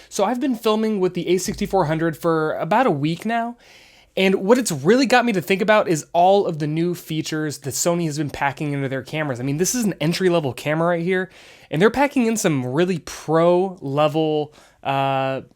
So I've been filming with the a6400 for about a week now, and what it's really got me to think about is all of the new features that Sony has been packing into their cameras. I mean, this is an entry-level camera right here, and they're packing in some really pro-level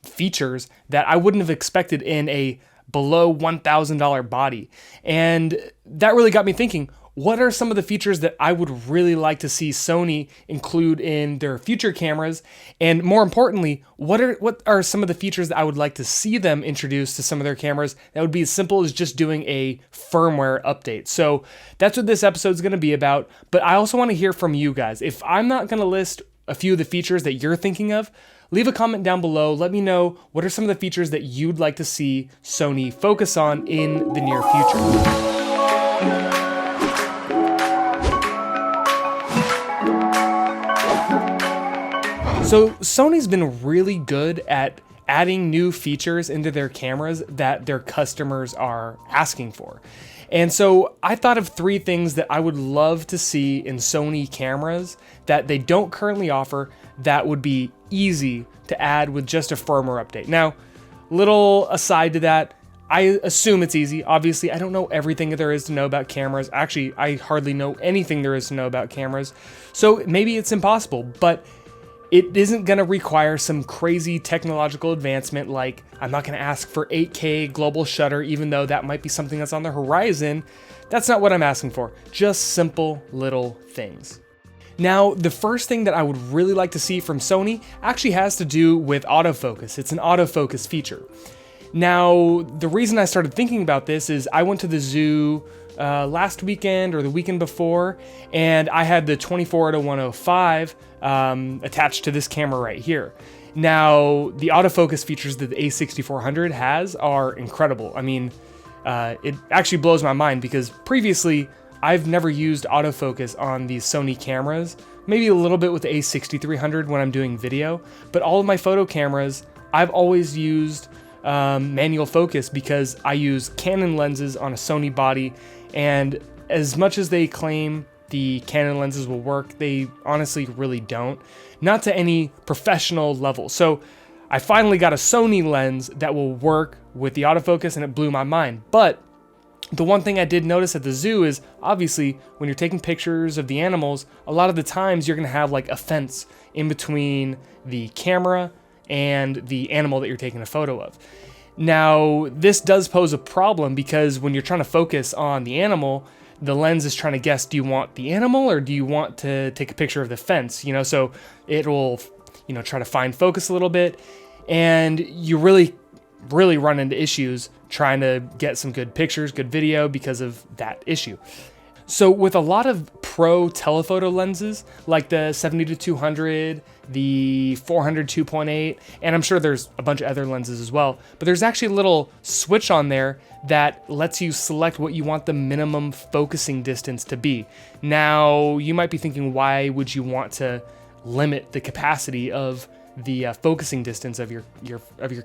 features that I wouldn't have expected in a below $1,000 body. And that really got me thinking, what are some of the features that I would really like to see Sony include in their future cameras? And more importantly, what are some of the features that I would like to see them introduce to some of their cameras that would be as simple as just doing a firmware update? So that's what this episode is going to be about. But I also want to hear from you guys. If I'm not going to list a few of the features that you're thinking of, leave a comment down below. Let me know what are some of the features that you'd like to see Sony focus on in the near future. So Sony's been really good at adding new features into their cameras that their customers are asking for. And so I thought of 3 things that I would love to see in Sony cameras that they don't currently offer that would be easy to add with just a firmware update. Now, little aside to that, I assume it's easy. Obviously, I don't know everything there is to know about cameras. Actually, I hardly know anything there is to know about cameras. So maybe it's impossible, but it isn't going to require some crazy technological advancement like I'm not going to ask for 8K global shutter, even though that might be something that's on the horizon. That's not what I'm asking for. Just simple little things. Now, the first thing that I would really like to see from Sony actually has to do with autofocus. It's an autofocus feature. Now, the reason I started thinking about this is I went to the zoo last weekend or the weekend before, and I had the 24-105 attached to this camera right here. Now, the autofocus features that the a6400 has are incredible. I mean, it actually blows my mind because previously I've never used autofocus on these Sony cameras, maybe a little bit with the a6300 when I'm doing video, but all of my photo cameras, I've always used manual focus because I use Canon lenses on a Sony body, and as much as they claim the Canon lenses will work, they honestly really don't. Not to any professional level. So I finally got a Sony lens that will work with the autofocus, and it blew my mind. But the one thing I did notice at the zoo is obviously when you're taking pictures of the animals, a lot of the times you're gonna have like a fence in between the camera and the animal that you're taking a photo of. Now, this does pose a problem because when you're trying to focus on the animal, the lens is trying to guess, do you want the animal or do you want to take a picture of the fence? You know, so it will, try to find focus a little bit, and you really run into issues trying to get some good pictures, good video because of that issue. So with a lot of pro telephoto lenses, like the 70-200, the 400 2.8, and I'm sure there's a bunch of other lenses as well, but there's actually a little switch on there that lets you select what you want the minimum focusing distance to be. Now, you might be thinking, why would you want to limit the capacity of the focusing distance of your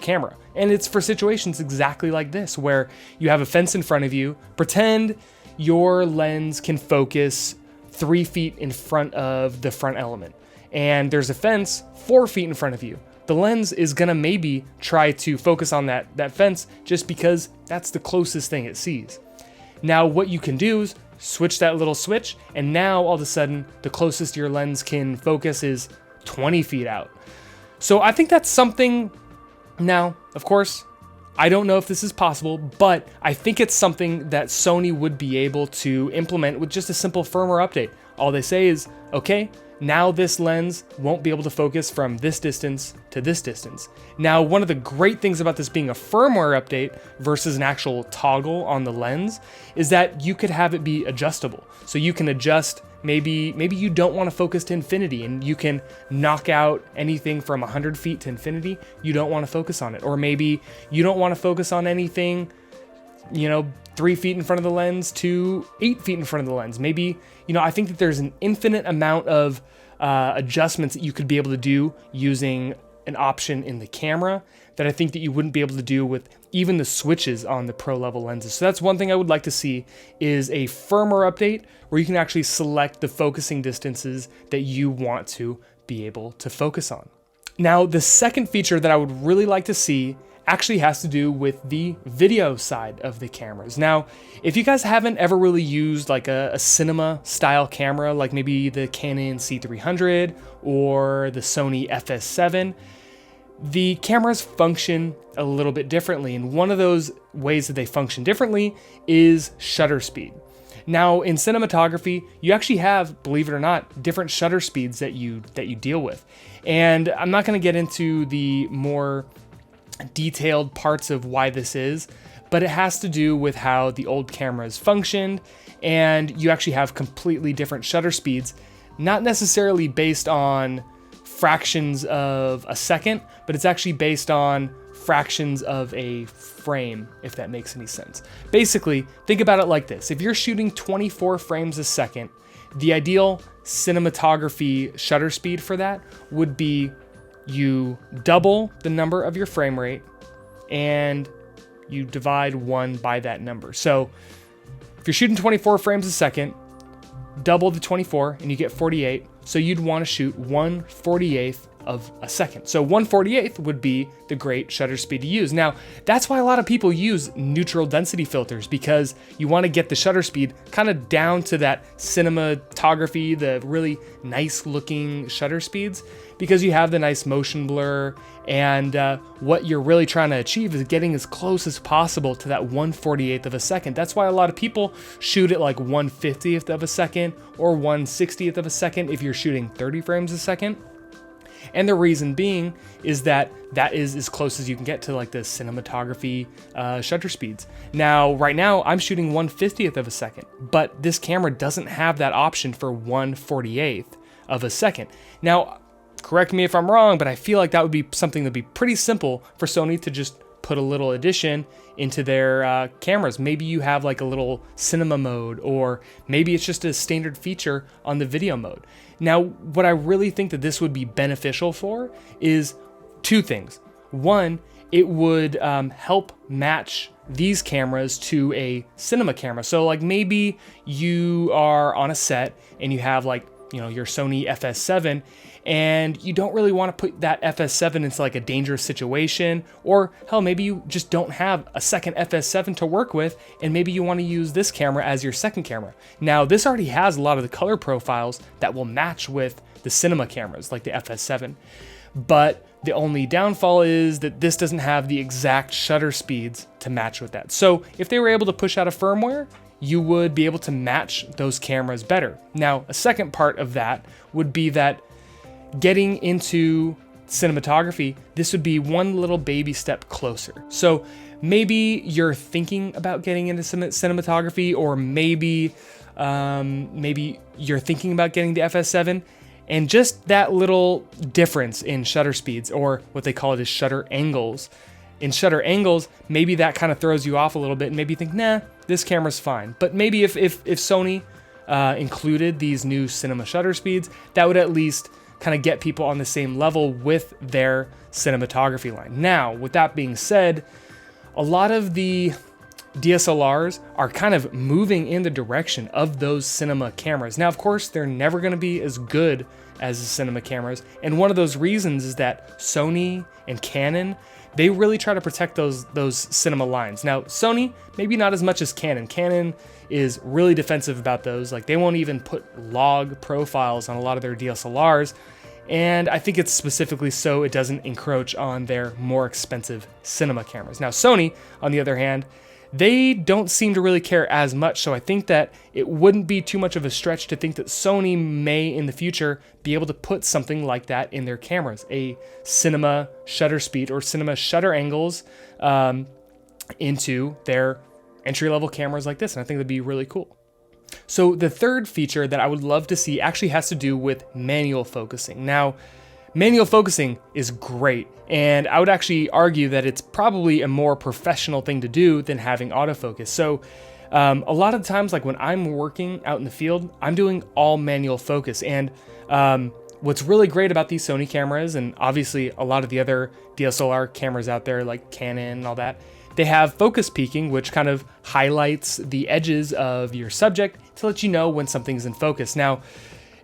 camera? And it's for situations exactly like this, where you have a fence in front of you. Pretend your lens can focus 3 feet in front of the front element, and there's a fence 4 feet in front of you. The lens is gonna maybe try to focus on that fence just because that's the closest thing it sees. Now, what you can do is switch that little switch, and now all of a sudden the closest your lens can focus is 20 feet out. So I think that's something. Now, of course, I don't know if this is possible, but I think it's something that Sony would be able to implement with just a simple firmware update. All they say is, okay, now this lens won't be able to focus from this distance to this distance. Now, one of the great things about this being a firmware update versus an actual toggle on the lens is that you could have it be adjustable. So you can adjust, maybe you don't want to focus to infinity and you can knock out anything from 100 feet to infinity. You don't want to focus on it. Or maybe you don't want to focus on anything, 3 feet in front of the lens to 8 feet in front of the lens. Maybe, I think that there's an infinite amount of adjustments that you could be able to do using an option in the camera that I think that you wouldn't be able to do with even the switches on the pro level lenses. So that's one thing I would like to see, is a firmware update where you can actually select the focusing distances that you want to be able to focus on. Now, the second feature that I would really like to see actually has to do with the video side of the cameras. Now, if you guys haven't ever really used like a cinema style camera, like maybe the Canon C300 or the Sony FS7, the cameras function a little bit differently. And one of those ways that they function differently is shutter speed. Now, in cinematography, you actually have, believe it or not, different shutter speeds that you deal with. And I'm not going to get into the more detailed parts of why this is, but it has to do with how the old cameras functioned, and you actually have completely different shutter speeds, not necessarily based on fractions of a second, but it's actually based on fractions of a frame, if that makes any sense. Basically, think about it like this. If you're shooting 24 frames a second, the ideal cinematography shutter speed for that would be you double the number of your frame rate and you divide 1 by that number. So if you're shooting 24 frames a second, double the 24 and you get 48. So you'd want to shoot 1/48 of a second. So 1/48 would be the great shutter speed to use. Now, that's why a lot of people use neutral density filters, because you want to get the shutter speed kind of down to that cinematography, the really nice looking shutter speeds, because you have the nice motion blur, and what you're really trying to achieve is getting as close as possible to that 1/48 of a second. That's why a lot of people shoot at like 1/50th of a second or 1/60th of a second if you're shooting 30 frames a second. And the reason being is that that is as close as you can get to like the cinematography shutter speeds. Now, right now I'm shooting 1/50th of a second, but this camera doesn't have that option for 1/48th of a second. Now, correct me if I'm wrong, but I feel like that would be something that'd be pretty simple for Sony to just put a little addition into their cameras. Maybe you have like a little cinema mode, or maybe it's just a standard feature on the video mode. Now, what I really think that this would be beneficial for is two things. One, it would help match these cameras to a cinema camera. So like maybe you are on a set and you have like, you know, your Sony FS7, and you don't really want to put that FS7 into like a dangerous situation, or hell, maybe you just don't have a second FS7 to work with, and maybe you want to use this camera as your second camera. Now, this already has a lot of the color profiles that will match with the cinema cameras, like the FS7, but the only downfall is that this doesn't have the exact shutter speeds to match with that. So if they were able to push out a firmware, you would be able to match those cameras better. Now, a second part of that would be that getting into cinematography, this would be one little baby step closer. So maybe you're thinking about getting into cinematography, or maybe you're thinking about getting the FS7, and just that little difference in shutter speeds, or what they call it is shutter angles. In shutter angles, maybe that kind of throws you off a little bit, and maybe you think, nah, this camera's fine. But maybe if Sony included these new cinema shutter speeds, that would at least kind of get people on the same level with their cinematography line. Now, with that being said, a lot of the DSLRs are kind of moving in the direction of those cinema cameras. Now, of course, they're never going to be as good as the cinema cameras, and one of those reasons is that Sony and Canon, they really try to protect those cinema lines. Now, Sony, maybe not as much as Canon. Canon is really defensive about those. Like, they won't even put log profiles on a lot of their DSLRs, and I think it's specifically so it doesn't encroach on their more expensive cinema cameras. Now, Sony, on the other hand, they don't seem to really care as much, so I think that it wouldn't be too much of a stretch to think that Sony may in the future be able to put something like that in their cameras, a cinema shutter speed or cinema shutter angles into their entry-level cameras like this, and I think that'd be really cool. So the third feature that I would love to see actually has to do with manual focusing. Now, manual focusing is great, and I would actually argue that it's probably a more professional thing to do than having autofocus. So a lot of times, like when I'm working out in the field, I'm doing all manual focus. And what's really great about these Sony cameras, and obviously a lot of the other DSLR cameras out there like Canon and all that, they have focus peaking, which kind of highlights the edges of your subject to let you know when something's in focus. Now,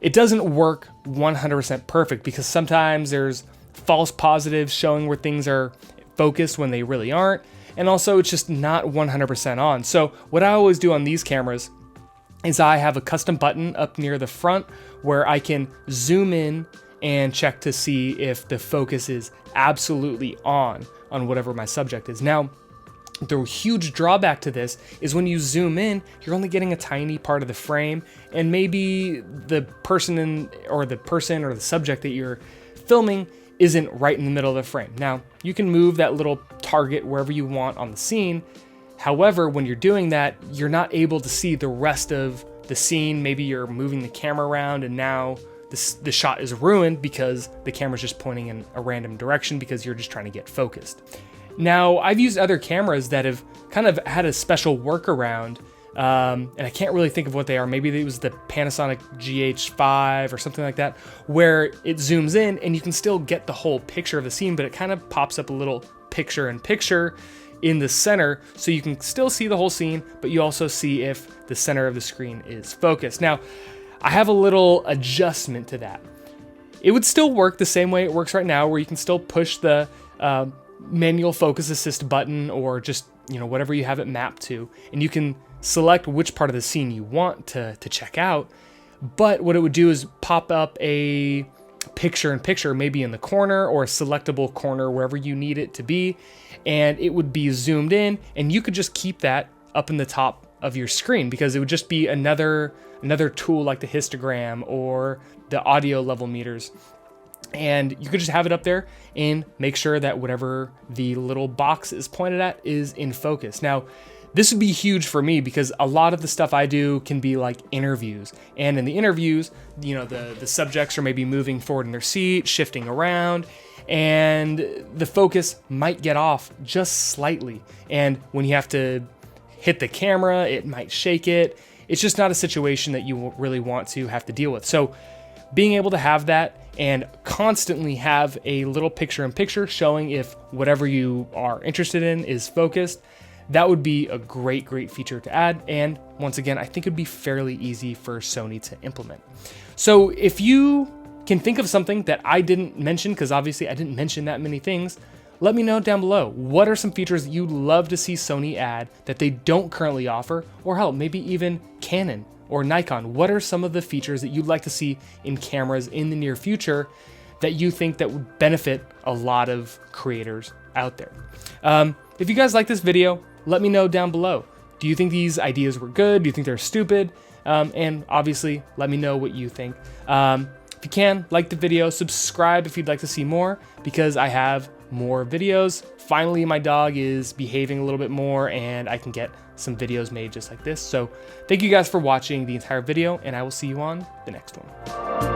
it doesn't work 100% perfect because sometimes there's false positives showing where things are focused when they really aren't. And also it's just not 100% on. So what I always do on these cameras is I have a custom button up near the front where I can zoom in and check to see if the focus is absolutely on whatever my subject is. Now, the huge drawback to this is when you zoom in, you're only getting a tiny part of the frame, and maybe the person or the subject that you're filming isn't right in the middle of the frame. Now, you can move that little target wherever you want on the scene. However, when you're doing that, you're not able to see the rest of the scene. Maybe you're moving the camera around and now the shot is ruined because the camera's just pointing in a random direction because you're just trying to get focused. Now, I've used other cameras that have kind of had a special workaround, and I can't really think of what they are. Maybe it was the Panasonic GH5 or something like that, where it zooms in and you can still get the whole picture of the scene, but it kind of pops up a little picture-in-picture in the center, so you can still see the whole scene, but you also see if the center of the screen is focused. Now, I have a little adjustment to that. It would still work the same way it works right now, where you can still push the manual focus assist button, or just, whatever you have it mapped to, and you can select which part of the scene you want to check out. But what it would do is pop up a picture-in-picture, maybe in the corner or a selectable corner wherever you need it to be, and it would be zoomed in, and you could just keep that up in the top of your screen, because it would just be another tool like the histogram or the audio level meters, and you could just have it up there and make sure that whatever the little box is pointed at is in focus. Now, this would be huge for me because a lot of the stuff I do can be like interviews, and in the interviews, the subjects are maybe moving forward in their seat, shifting around, and the focus might get off just slightly, and when you have to hit the camera, it might shake it. It's just not a situation that you really want to have to deal with. So being able to have that and constantly have a little picture-in-picture showing if whatever you are interested in is focused, that would be a great feature to add. And once again, I think it'd be fairly easy for Sony to implement. So if you can think of something that I didn't mention, because obviously I didn't mention that many things, let me know down below. What are some features that you'd love to see Sony add that they don't currently offer? Or hell, maybe even Canon or Nikon. What are some of the features that you'd like to see in cameras in the near future that you think that would benefit a lot of creators out there? If you guys like this video, let me know down below. Do you think these ideas were good? Do you think they're stupid? And obviously, let me know what you think. If you can, like the video, subscribe if you'd like to see more, because I have more videos. Finally, my dog is behaving a little bit more and I can get some videos made just like this. So thank you guys for watching the entire video, and I will see you on the next one.